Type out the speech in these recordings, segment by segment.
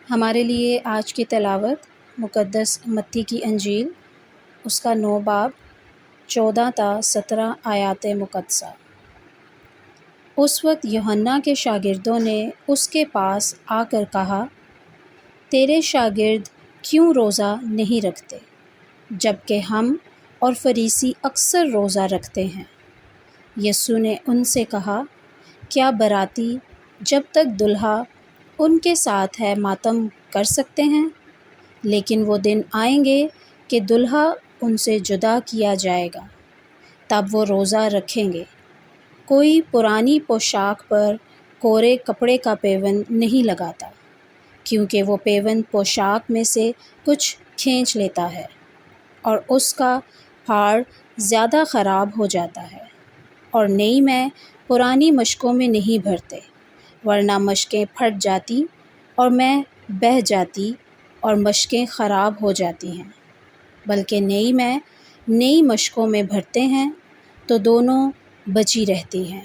ہمارے لیے آج کی تلاوت مقدس متی کی انجیل، اس کا 9 باب 14 تا 17 آیات مقدسہ۔ اس وقت یوحنا کے شاگردوں نے اس کے پاس آ کر کہا، تیرے شاگرد کیوں روزہ نہیں رکھتے جبکہ ہم اور فریسی اکثر روزہ رکھتے ہیں؟ یسوع نے ان سے کہا، کیا باراتی جب تک دلہا ان کے ساتھ ہے ماتم کر سکتے ہیں؟ لیکن وہ دن آئیں گے کہ دلہا ان سے جدا کیا جائے گا، تب وہ روزہ رکھیں گے۔ کوئی پرانی پوشاک پر کورے کپڑے کا پیوند نہیں لگاتا، کیونکہ وہ پیوند پوشاک میں سے کچھ کھینچ لیتا ہے اور اس کا پھاڑ زیادہ خراب ہو جاتا ہے، اور نئی میں پرانی مشکوں میں نہیں بھرتے، ورنہ مشکیں پھٹ جاتی اور میں بہہ جاتی اور مشکیں خراب ہو جاتی ہیں، بلکہ نئی میں نئی مشکوں میں بھرتے ہیں تو دونوں بچی رہتی ہیں۔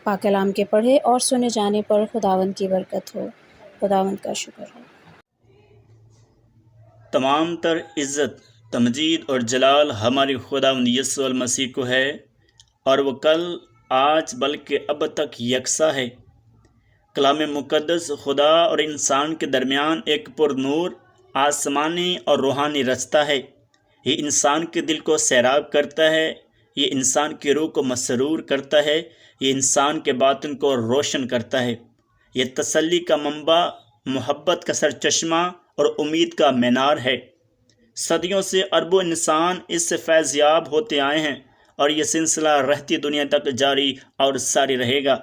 پاک کلام کے پڑھے اور سنے جانے پر خداوند کی برکت ہو۔ خداوند کا شکر ہو۔ تمام تر عزت، تمجید اور جلال ہمارے خداوند یسوع المسیح کو ہے، اور وہ کل، آج بلکہ اب تک یکساں ہے۔ کلام مقدس خدا اور انسان کے درمیان ایک پر نور، آسمانی اور روحانی رستہ ہے۔ یہ انسان کے دل کو سیراب کرتا ہے، یہ انسان کی روح کو مسرور کرتا ہے، یہ انسان کے باطن کو روشن کرتا ہے۔ یہ تسلی کا منبع، محبت کا سرچشمہ اور امید کا مینار ہے۔ صدیوں سے اربوں انسان اس سے فیض یاب ہوتے آئے ہیں، اور یہ سلسلہ رہتی دنیا تک جاری اور ساری رہے گا۔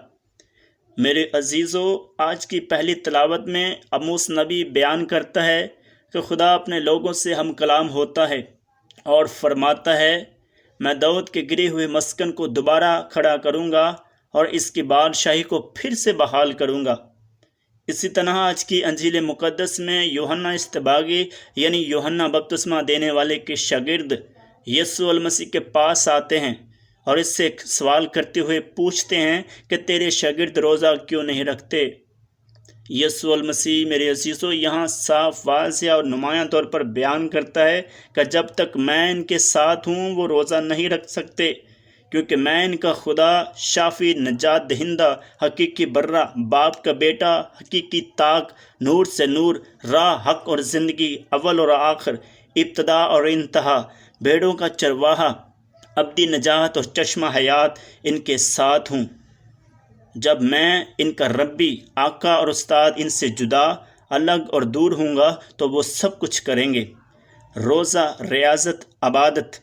میرے عزیزو، آج کی پہلی تلاوت میں عموس نبی بیان کرتا ہے کہ خدا اپنے لوگوں سے ہم کلام ہوتا ہے اور فرماتا ہے، میں داؤد کے گرے ہوئے مسکن کو دوبارہ کھڑا کروں گا اور اس کی بادشاہی کو پھر سے بحال کروں گا۔ اسی طرح آج کی انجیل مقدس میں یوحنا استباغی یعنی یوحنا بپتسمہ دینے والے کے شاگرد یسوع المسیح کے پاس آتے ہیں اور اس سے ایک سوال کرتے ہوئے پوچھتے ہیں کہ تیرے شاگرد روزہ کیوں نہیں رکھتے؟ یسوع المسیح میرے عزیزو یہاں صاف، واضح اور نمایاں طور پر بیان کرتا ہے کہ جب تک میں ان کے ساتھ ہوں وہ روزہ نہیں رکھ سکتے، کیونکہ میں ان کا خدا، شافی، نجات دہندہ، حقیقی برہ، باپ کا بیٹا، حقیقی طاق، نور سے نور، راہ، حق اور زندگی، اول اور آخر، ابتدا اور انتہا، بھیڑوں کا چرواہا، ابدی نجات اور چشمہ حیات ان کے ساتھ ہوں۔ جب میں ان کا ربی، آقا اور استاد ان سے جدا، الگ اور دور ہوں گا تو وہ سب کچھ کریں گے۔ روزہ، ریاضت، عبادت،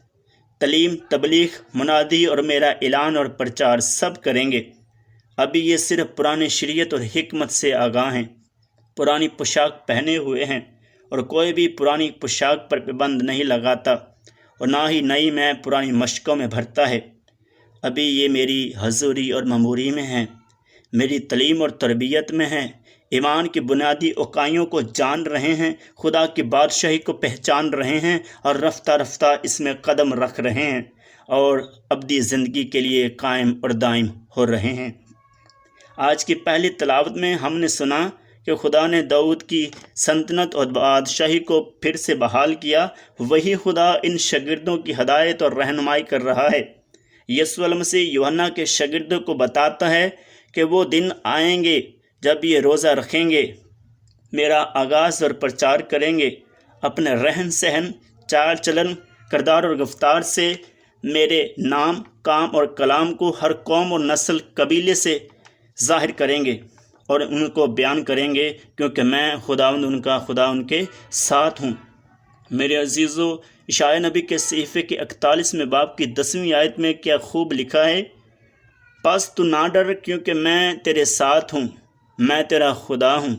تعلیم، تبلیغ، منادی اور میرا اعلان اور پرچار سب کریں گے۔ ابھی یہ صرف پرانی شریعت اور حکمت سے آگاہ ہیں، پرانی پوشاک پہنے ہوئے ہیں، اور کوئی بھی پرانی پوشاک پر پابند نہیں لگاتا، اور نہ ہی نئی میں پرانی مشکوں میں بھرتا ہے۔ ابھی یہ میری حضوری اور ماموری میں ہیں، میری تعلیم اور تربیت میں ہیں، ایمان کی بنیادی اکائیوں کو جان رہے ہیں، خدا کی بادشاہی کو پہچان رہے ہیں، اور رفتہ رفتہ اس میں قدم رکھ رہے ہیں، اور ابدی زندگی کے لیے قائم اور دائم ہو رہے ہیں۔ آج کی پہلی تلاوت میں ہم نے سنا کہ خدا نے داؤد کی سلطنت اور بادشاہی کو پھر سے بحال کیا۔ وہی خدا ان شاگردوں کی ہدایت اور رہنمائی کر رہا ہے۔ یسوع المسیح یوحنا کے شاگردوں کو بتاتا ہے کہ وہ دن آئیں گے جب یہ روزہ رکھیں گے، میرا آغاز اور پرچار کریں گے، اپنے رہن سہن، چال چلن، کردار اور گفتار سے میرے نام، کام اور کلام کو ہر قوم اور نسل، قبیلے سے ظاہر کریں گے اور ان کو بیان کریں گے، کیونکہ میں خداوند ان کا خدا ان کے ساتھ ہوں۔ میرے عزیزو، اشعیاء نبی کے صحیفے کے 41ویں باب کی 10ویں آیت میں کیا خوب لکھا ہے، پس تو نہ ڈر، کیونکہ میں تیرے ساتھ ہوں، میں تیرا خدا ہوں،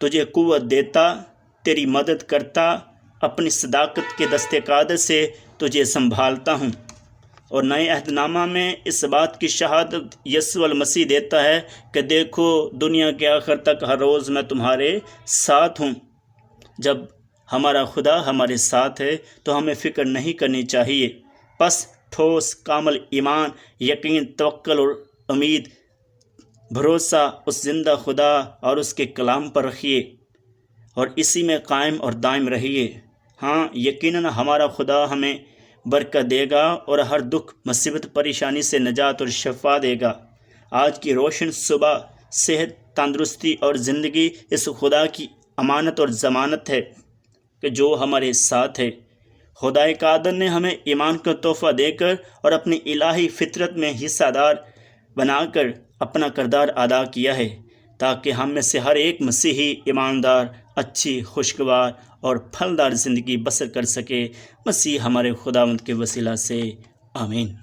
تجھے قوت دیتا، تیری مدد کرتا، اپنی صداقت کے دست قادر سے تجھے سنبھالتا ہوں۔ اور نئے عہد نامہ میں اس بات کی شہادت یسوع المسیح دیتا ہے کہ دیکھو، دنیا کے آخر تک ہر روز میں تمہارے ساتھ ہوں۔ جب ہمارا خدا ہمارے ساتھ ہے تو ہمیں فکر نہیں کرنی چاہیے، بس ٹھوس کامل ایمان، یقین، توکل اور امید، بھروسہ اس زندہ خدا اور اس کے کلام پر رکھیے۔ اور اسی میں قائم اور دائم رہیے۔ ہاں، یقیناً ہمارا خدا ہمیں برکت دے گا اور ہر دکھ، مصیبت، پریشانی سے نجات اور شفا دے گا۔ آج کی روشن صبح صحت، تندرستی اور زندگی اس خدا کی امانت اور ضمانت ہے کہ جو ہمارے ساتھ ہے۔ خدا قادر نے ہمیں ایمان کا تحفہ دے کر اور اپنی الہی فطرت میں حصہ دار بنا کر اپنا کردار ادا کیا ہے، تاکہ ہم میں سے ہر ایک مسیحی ایماندار، اچھی، خوشگوار اور پھلدار زندگی بسر کر سکے۔ مسیح ہمارے خداوند کے وسیلہ سے آمین۔